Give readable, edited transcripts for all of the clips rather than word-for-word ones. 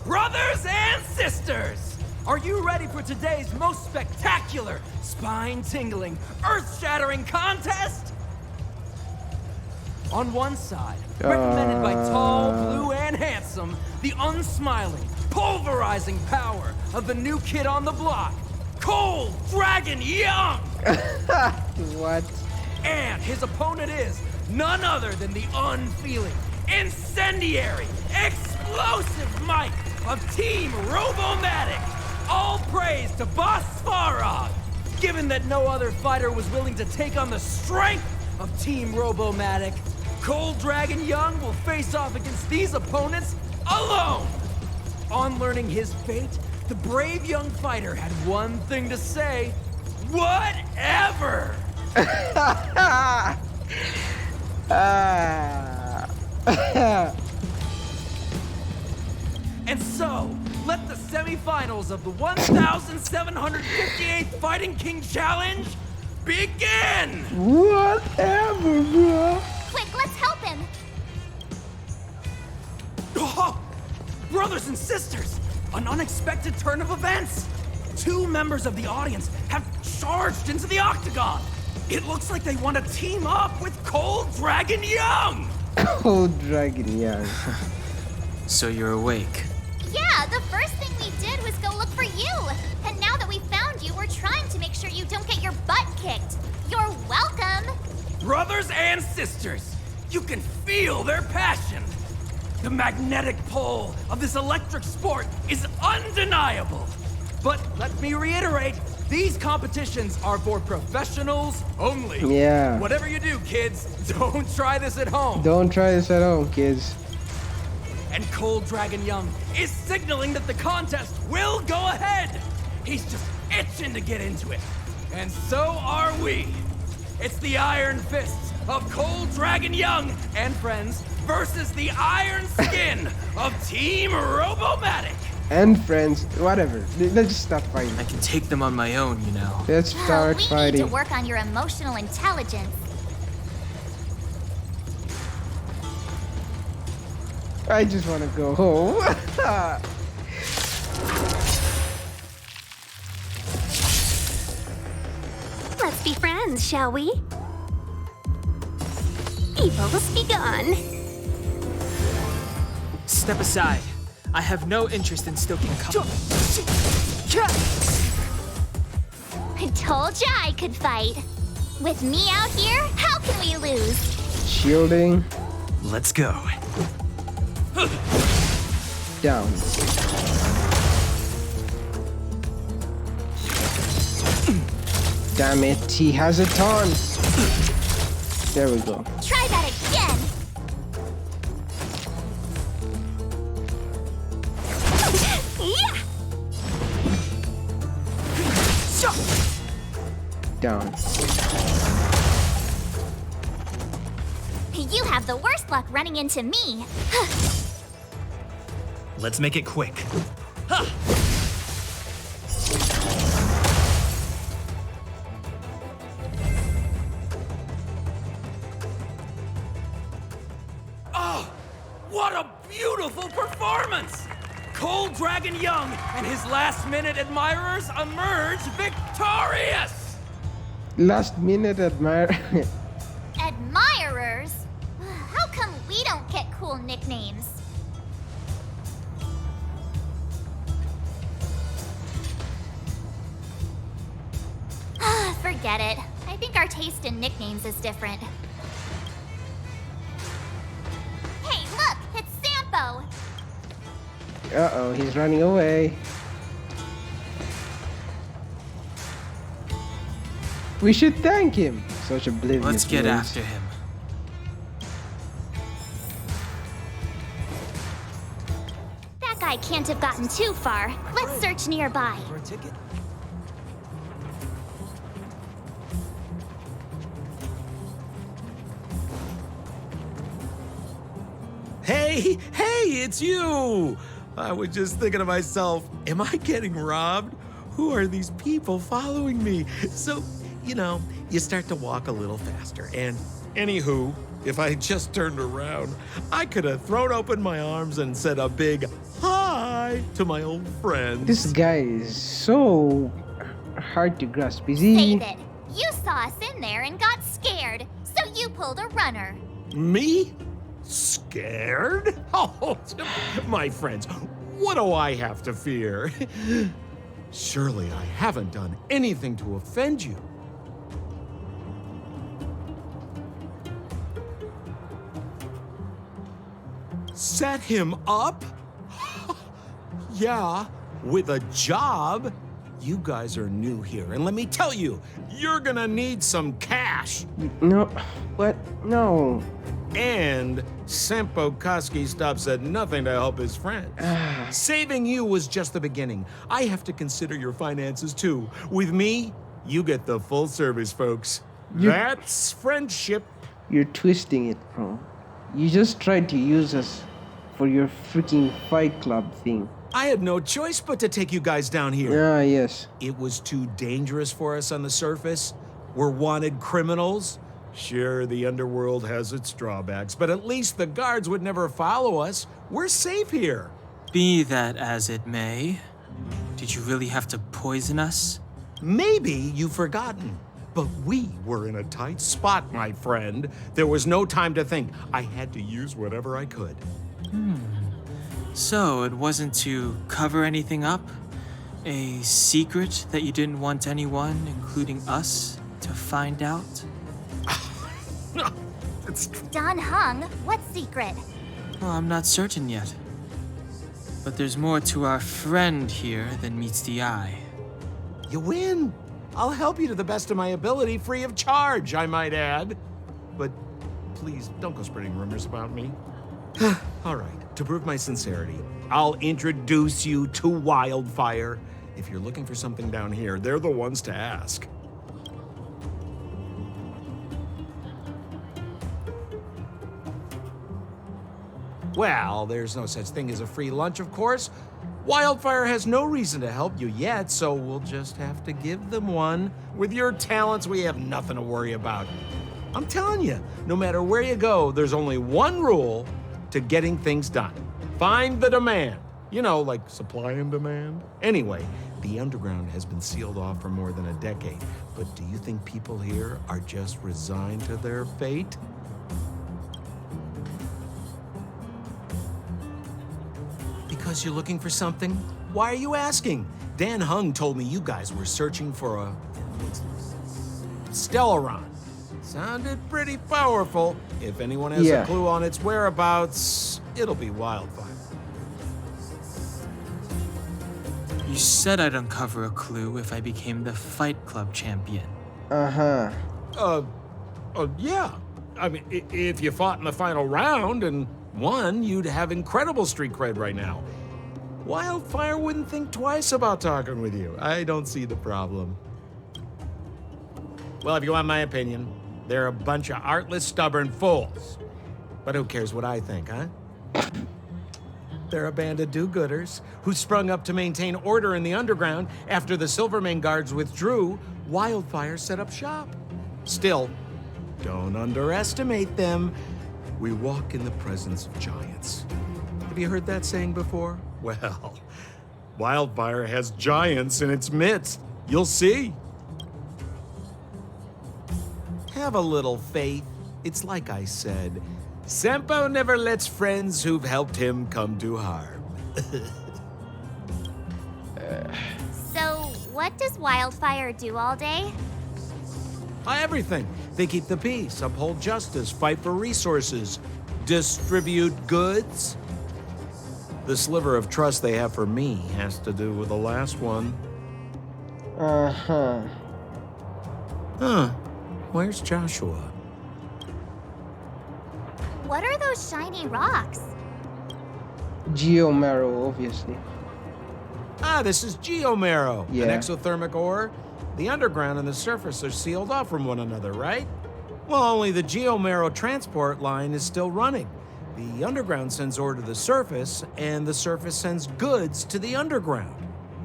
Brothers and sisters, are you ready for today's most spectacular, spine-tingling, earth-shattering contest? On one side, recommended by tall, blue, and handsome, the unsmiling, pulverizing power of the new kid on the block, Cold Dragon Young! What? And his opponent is none other than the unfeeling, incendiary, explosive might of Team Robomatic. All praise to Boss Farog. Given that no other fighter was willing to take on the strength of Team Robomatic, Cold Dragon Young will face off against these opponents alone. On learning his fate, the brave young fighter had one thing to say: whatever! And so, let the semifinals of the 1,758th Fighting King Challenge begin! Whatever, bro. Quick, let's help him. Oh, brothers and sisters, an unexpected turn of events. Two members of the audience have charged into the octagon. It looks like they want to team up with Cold Dragon Young. Cold Dragon Young. So you're awake. Yeah, the first thing we did was go look for you. And now that we found you, we're trying to make sure you don't get your butt kicked. You're welcome. Brothers and sisters, you can feel their passion. The magnetic pull of this electric sport is undeniable. But let me reiterate, these competitions are for professionals only. Yeah. Whatever you do, kids, don't try this at home. Don't try this at home, kids. And Cold Dragon Young is signaling that the contest will go ahead. He's just itching to get into it. And so are we. It's the Iron Fists of Cold Dragon Young and friends versus the Iron Skin of Team Robomatic. And friends, whatever. Let's just stop fighting. I can take them on my own, you know. Let's start we need fighting. to work on your emotional intelligence. I just want to go home. Let's be friends, shall we? Evils be gone. Step aside. I have no interest in stoking I told ya I could fight. With me out here, how can we lose? Shielding. Let's go. Down. Damn it, he has a taunt. There we go. Try that again. Yeah! Down. You have the worst luck running into me. Let's make it quick. Oh, what a beautiful performance! Cold Dragon Young and his last-minute admirers emerge victorious! Last minute admire. Admirers? How come we don't get cool nicknames? Forget it. I think our taste in nicknames is different. Hey, look! It's Sampo! Uh-oh, he's running away. We should thank him. Such oblivious. Let's get words. after him. That guy can't have gotten too far. Let's search nearby. For a ticket? Hey, it's you! I was just thinking to myself, am I getting robbed? Who are these people following me? So, you start to walk a little faster. And anywho, if I just turned around, I could have thrown open my arms and said a big hi. goodbye to my old friends. This guy is so hard to grasp. Is he? Save it. You saw us in there and got scared, so you pulled a runner. Me? Scared? Oh, my friends, what do I have to fear? Surely I haven't done anything to offend you. Set him up? Yeah, with a job? You guys are new here, and let me tell you, you're gonna need some cash. No. What? No. And Sempo Koski stops at nothing to help his friends. Saving you was just the beginning. I have to consider your finances too. With me, you get the full service, folks. That's friendship. You're twisting it, bro. You just tried to use us for your freaking Fight Club thing. I had no choice but to take you guys down here. Ah, yes. It was too dangerous for us on the surface. We're wanted criminals. Sure, the underworld has its drawbacks, but at least the guards would never follow us. We're safe here. Be that as it may, did you really have to poison us? Maybe you've forgotten, but we were in a tight spot, my friend. There was no time to think. I had to use whatever I could. So it wasn't to cover anything up? A secret that you didn't want anyone, including us, to find out? Don Hung, what secret? Well, I'm not certain yet. But there's more to our friend here than meets the eye. You win. I'll help you to the best of my ability, free of charge, I might add. But please, don't go spreading rumors about me. All right, to prove my sincerity, I'll introduce you to Wildfire. If you're looking for something down here, they're the ones to ask. Well, there's no such thing as a free lunch, of course. Wildfire has no reason to help you yet, so we'll just have to give them one. With your talents, we have nothing to worry about. I'm telling you, no matter where you go, there's only one rule to getting things done. Find the demand. You know, like supply and demand. Anyway, the underground has been sealed off for more than a decade. But do you think people here are just resigned to their fate? Because you're looking for something? Why are you asking? Dan Hung told me you guys were searching for a Stellaron. Sounded pretty powerful. If anyone has a clue on its whereabouts, it'll be Wildfire. You said I'd uncover a clue if I became the Fight Club champion. Uh-huh. Yeah. I mean, if you fought in the final round and won, you'd have incredible street cred right now. Wildfire wouldn't think twice about talking with you. I don't see the problem. Well, if you want my opinion, they're a bunch of artless, stubborn fools. But who cares what I think, huh? They're a band of do-gooders who sprung up to maintain order in the underground. After the Silvermane guards withdrew, Wildfire set up shop. Still, don't underestimate them. We walk in the presence of giants. Have you heard that saying before? Well, Wildfire has giants in its midst. You'll see. Have a little faith. It's like I said, Sempo never lets friends who've helped him come to harm. So, what does Wildfire do all day? Everything. They keep the peace, uphold justice, fight for resources, distribute goods. The sliver of trust they have for me has to do with the last one. Uh-huh. Huh. Where's Joshua? What are those shiny rocks? Geomarrow, obviously. This is Geomarrow, Yeah. an exothermic ore. The underground and the surface are sealed off from one another, right? Well, only the Geomarrow transport line is still running. The underground sends ore to the surface, and the surface sends goods to the underground.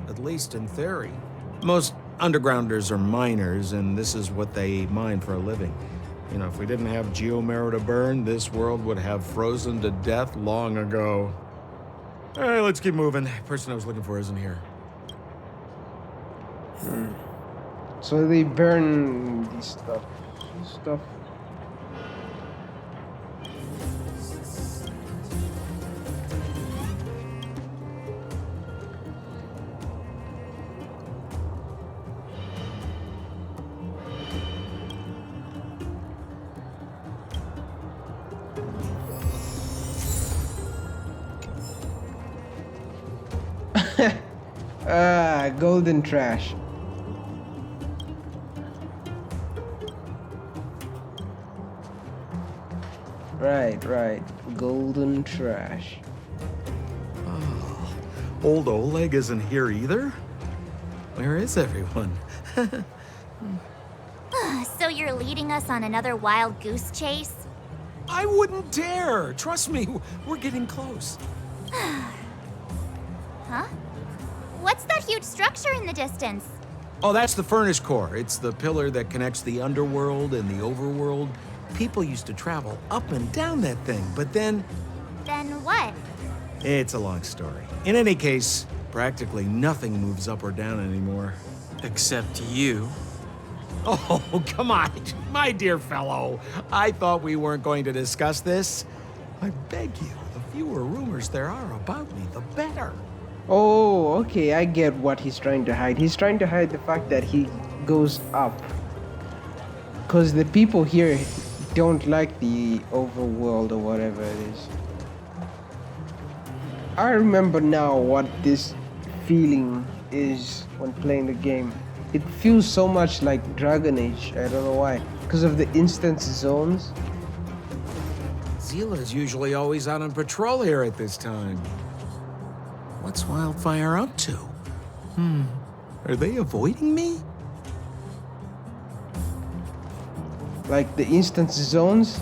At least in theory. Most undergrounders are miners, and this is what they mine for a living. You know, if we didn't have Geomarrow to burn, this world would have frozen to death long ago. All right, let's keep moving. The person I was looking for isn't here. So they burn this stuff. Golden trash. Right. Golden trash. Oh, old Oleg isn't here either? Where is everyone? So you're leading us on another wild goose chase? I wouldn't dare. Trust me, we're getting close. Huh? What's that huge structure in the distance? Oh, that's the furnace core. It's the pillar that connects the underworld and the overworld. People used to travel up and down that thing, but then... Then what? It's a long story. In any case, practically nothing moves up or down anymore. Except you. Oh, come on, my dear fellow. I thought we weren't going to discuss this. I beg you, the fewer rumors there are about me, the better. Oh, okay, I get what he's trying to hide. He's trying to hide the fact that he goes up. Because the people here don't like the overworld or whatever it is. I remember now what this feeling is when playing the game. It feels so much like Dragon Age, I don't know why. Because of the instance zones. Zila's usually always out on patrol here at this time. What's Wildfire up to? Are they avoiding me? Like the instance zones,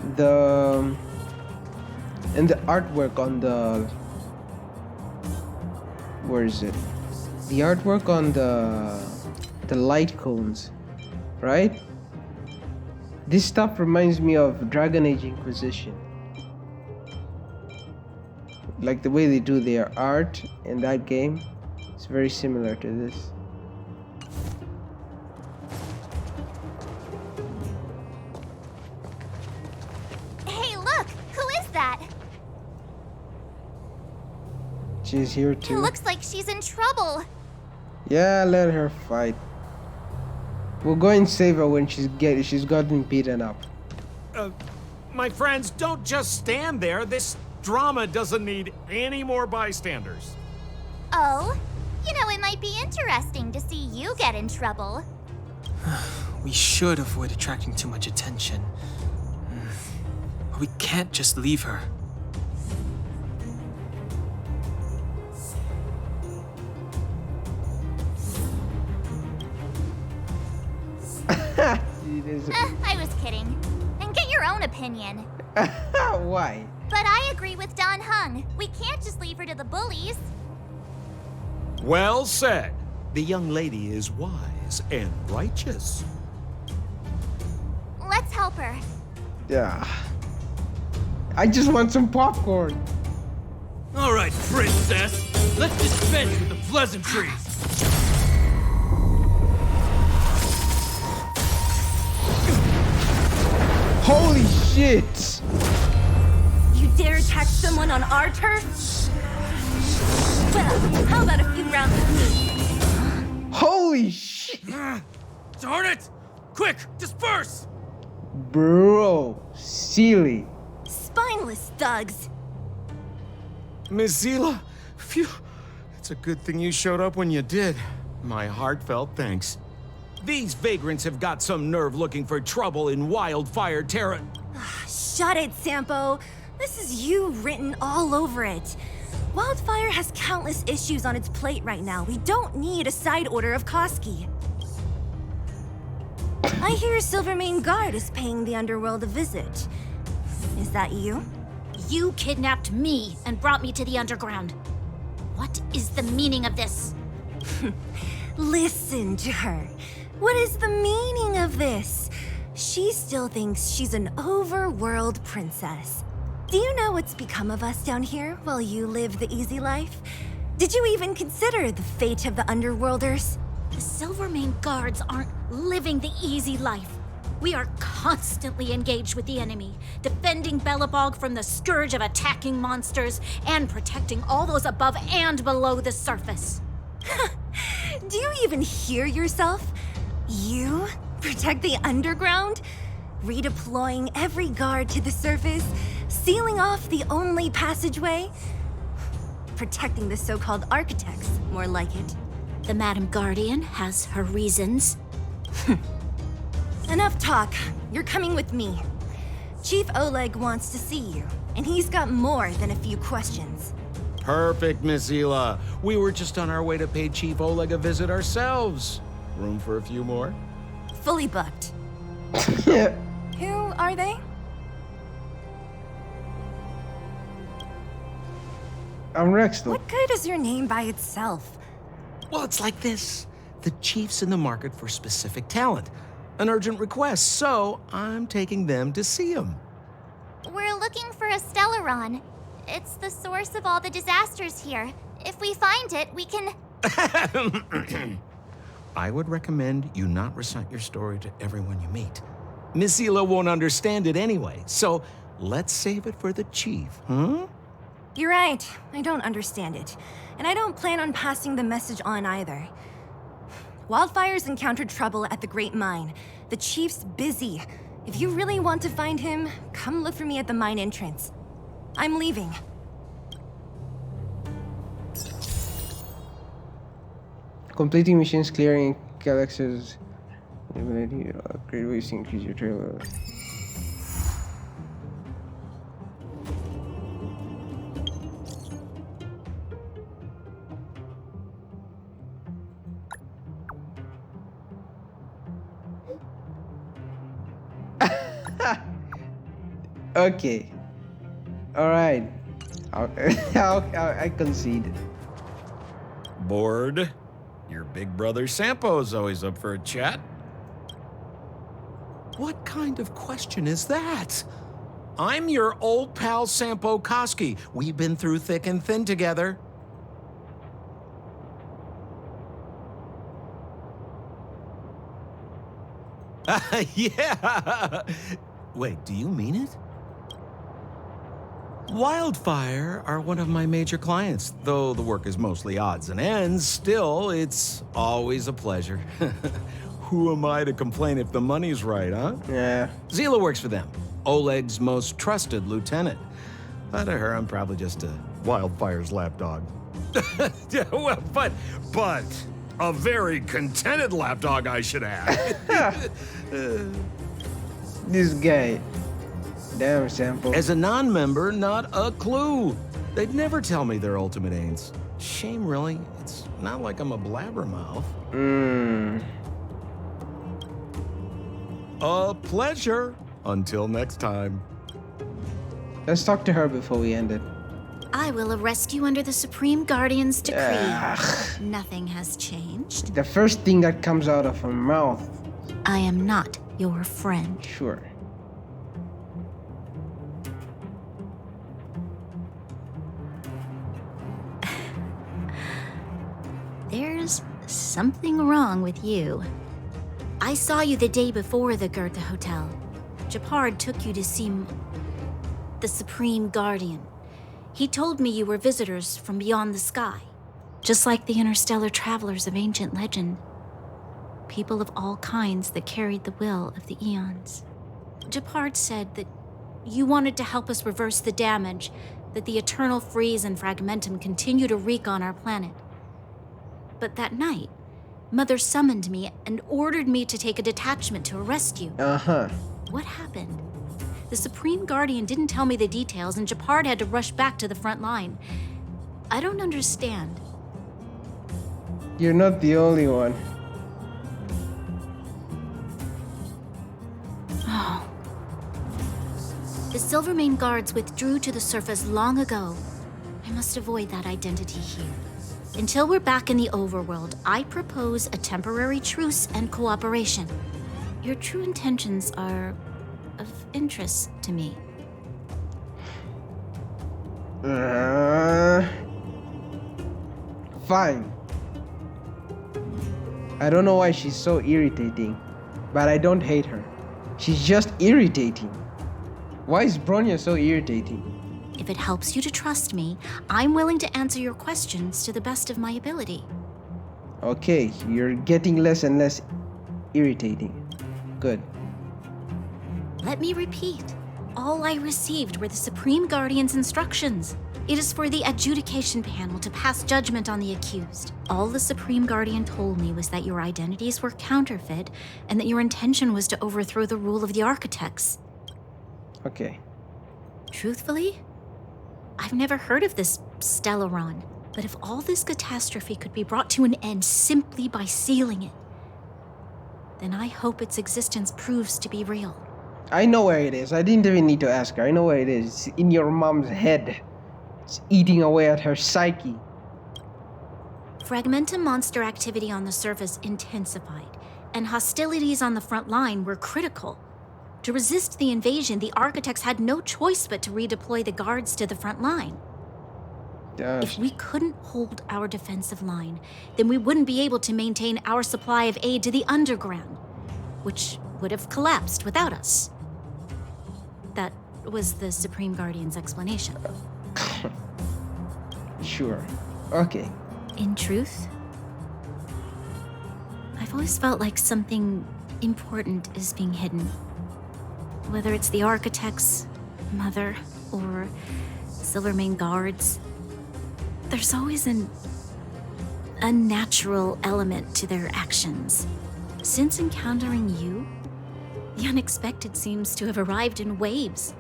and the artwork on the... Where is it? The artwork on the light cones, right? This stuff reminds me of Dragon Age Inquisition. Like the way they do their art in that game, it's very similar to this. Hey, look! Who is that? She's here It too. looks like she's in trouble. Yeah, let her fight. We'll go and save her when she's gotten beaten up. My friends, don't just stand there. This drama doesn't need any more bystanders. Oh? You know, it might be interesting to see you get in trouble. We should avoid attracting too much attention. We can't just leave her. I was kidding. And get your own opinion. Why? But I agree with Don Hung. We can't just leave her to the bullies. Well said. The young lady is wise and righteous. Let's help her. Yeah. I just want some popcorn. All right, princess. Let's dispense with the pleasantries. Holy shit! You dare attack someone on our turf? Well, how about a few rounds with me? Holy shit! Darn it! Quick, disperse! Bro, silly. Spineless thugs. Miss Zila, phew. It's a good thing you showed up when you did. My heartfelt thanks. These vagrants have got some nerve looking for trouble in Wildfire Terra. Shut it, Sampo. This is you written all over it. Wildfire has countless issues on its plate right now. We don't need a side order of Koski. I hear Silvermane Guard is paying the underworld a visit. Is that you? You kidnapped me and brought me to the underground. What is the meaning of this? Listen to her. What is the meaning of this? She still thinks she's an overworld princess. Do you know what's become of us down here while you live the easy life? Did you even consider the fate of the Underworlders? The Silvermane guards aren't living the easy life. We are constantly engaged with the enemy, defending Belobog from the scourge of attacking monsters and protecting all those above and below the surface. Do you even hear yourself? You protect the underground? Redeploying every guard to the surface, sealing off the only passageway? Protecting the so-called architects, more like it. The Madam Guardian has her reasons. Enough talk. You're coming with me. Chief Oleg wants to see you, and he's got more than a few questions. Perfect, Miss Hila. We were just on our way to pay Chief Oleg a visit ourselves. Room for a few more? Fully booked. Yeah. Who are they? I'm Rex though. What good is your name by itself? Well, it's like this. The chief's in the market for specific talent. An urgent request, so I'm taking them to see him. We're looking for a Stellaron. It's the source of all the disasters here. If we find it, we can... I would recommend you not recite your story to everyone you meet. Miss Hila won't understand it anyway, so let's save it for the chief, huh? You're right. I don't understand it. And I don't plan on passing the message on either. Wildfire's encountered trouble at the Great Mine. The chief's busy. If you really want to find him, come look for me at the mine entrance. I'm leaving. Completing missions, clearing galaxies, ability, upgrade ways to increase your trailer. Okay. Alright. I concede. Bored? Your big brother Sampo's always up for a chat. What kind of question is that? I'm your old pal Sampo Koski. We've been through thick and thin together. Yeah. Wait, do you mean it? Wildfire are one of my major clients. Though the work is mostly odds and ends, still, it's always a pleasure. Who am I to complain if the money's right, huh? Yeah. Zila works for them, Oleg's most trusted lieutenant. To her, I'm probably just a Wildfire's lapdog. Yeah, well, but a very contented lapdog, I should add. This guy. Damn, Sample. As a non-member, not a clue. They'd never tell me their ultimate aims. Shame, really. It's not like I'm a blabbermouth. A pleasure. Until next time. Let's talk to her before we end it. I will arrest you under the Supreme Guardian's decree. Ugh. Nothing has changed. The first thing that comes out of her mouth. I am not your friend. Sure. There's something wrong with you. I saw you the day before the Goethe Hotel. Japard took you to see the Supreme Guardian. He told me you were visitors from beyond the sky, just like the interstellar travelers of ancient legend. People of all kinds that carried the will of the eons. Japard said that you wanted to help us reverse the damage that the eternal freeze and fragmentum continue to wreak on our planet. But that night, Mother summoned me and ordered me to take a detachment to arrest you. Uh-huh. What happened? The Supreme Guardian didn't tell me the details, and Japard had to rush back to the front line. I don't understand. You're not the only one. Oh. The Silvermane guards withdrew to the surface long ago. I must avoid that identity here. Until we're back in the overworld, I propose a temporary truce and cooperation. Your true intentions are of interest to me. Fine. I don't know why she's so irritating, but I don't hate her. She's just irritating. Why is Bronya so irritating? If it helps you to trust me, I'm willing to answer your questions to the best of my ability. Okay, you're getting less and less irritating. Good. Let me repeat. All I received were the Supreme Guardian's instructions. It is for the adjudication panel to pass judgment on the accused. All the Supreme Guardian told me was that your identities were counterfeit and that your intention was to overthrow the rule of the architects. Okay. Truthfully, I've never heard of this Stellaron, but if all this catastrophe could be brought to an end simply by sealing it, then I hope its existence proves to be real. I know where it is. I didn't even need to ask her. I know where it is. It's in your mom's head. It's eating away at her psyche. Fragmentum monster activity on the surface intensified, and hostilities on the front line were critical. To resist the invasion, the architects had no choice but to redeploy the guards to the front line. If we couldn't hold our defensive line, then we wouldn't be able to maintain our supply of aid to the underground, which would have collapsed without us. That was the Supreme Guardian's explanation. Sure. Okay. In truth, I've always felt like something important is being hidden. Whether it's the architects, Mother, or Silvermane guards, there's always an unnatural element to their actions. Since encountering you, the unexpected seems to have arrived in waves.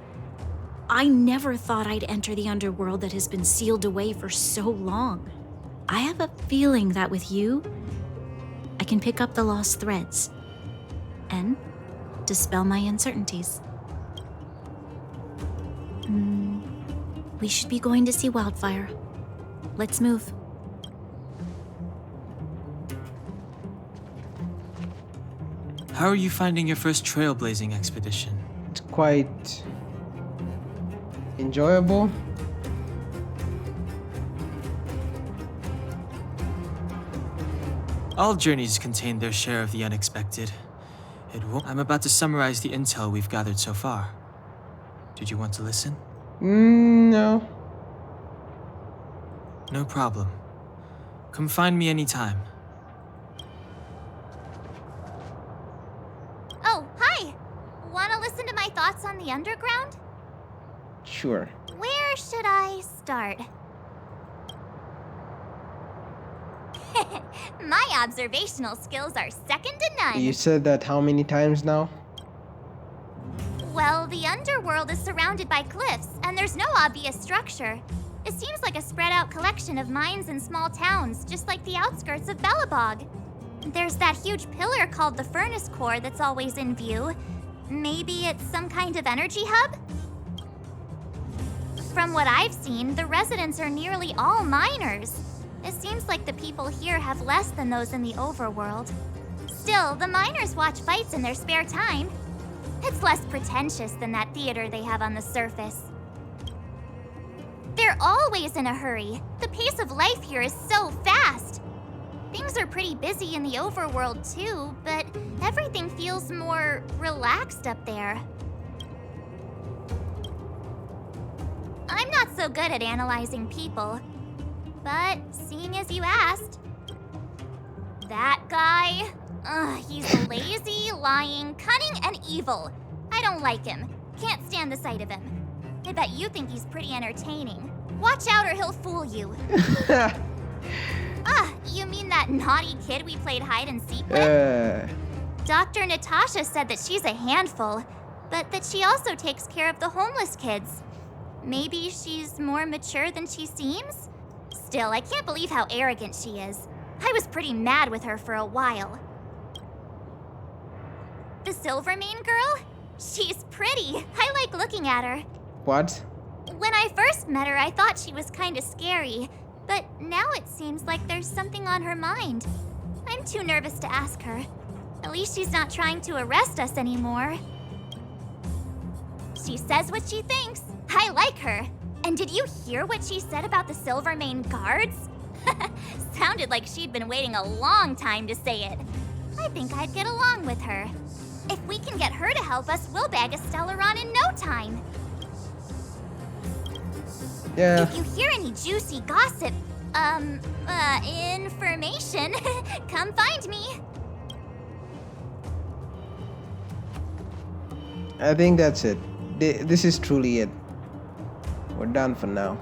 I never thought I'd enter the underworld that has been sealed away for so long. I have a feeling that with you, I can pick up the lost threads and dispel my uncertainties. We should be going to see Wildfire. Let's move. How are you finding your first trailblazing expedition? It's quite enjoyable. All journeys contain their share of the unexpected. I'm about to summarize the intel we've gathered so far. Did you want to listen? No. No problem. Come find me anytime. Oh, hi! Wanna listen to my thoughts on the underground? Sure. Where should I start? My observational skills are second to none. You said that how many times now? Well, the underworld is surrounded by cliffs, and there's no obvious structure. It seems like a spread out collection of mines and small towns, just like the outskirts of Belobog. There's that huge pillar called the furnace core that's always in view. Maybe it's some kind of energy hub? From what I've seen, the residents are nearly all miners. It seems like the people here have less than those in the overworld. Still, the miners watch fights in their spare time. It's less pretentious than that theater they have on the surface. They're always in a hurry. The pace of life here is so fast. Things are pretty busy in the overworld too, but everything feels more relaxed up there. I'm not so good at analyzing people, but seeing as you asked, that guy, he's lazy, lying, cunning, and evil. I don't like him. Can't stand the sight of him. I bet you think he's pretty entertaining. Watch out or he'll fool you. You mean that naughty kid we played hide and seek with? Dr. Natasha said that she's a handful, but that she also takes care of the homeless kids. Maybe she's more mature than she seems? Still, I can't believe how arrogant she is. I was pretty mad with her for a while. The Silvermane girl? She's pretty. I like looking at her. What? When I first met her, I thought she was kinda scary. But now it seems like there's something on her mind. I'm too nervous to ask her. At least she's not trying to arrest us anymore. She says what she thinks. I like her. And did you hear what she said about the Silvermane guards? Sounded like she'd been waiting a long time to say it. I think I'd get along with her. If we can get her to help us, we'll bag a Stellaron in no time. Yeah. If you hear any juicy gossip, information, come find me. I think that's it. This is truly it. We're done for now.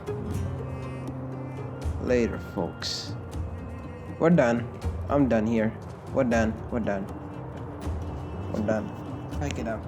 Later, folks. We're done. I'm done here. We're done. We're done. We're done. Pack it up.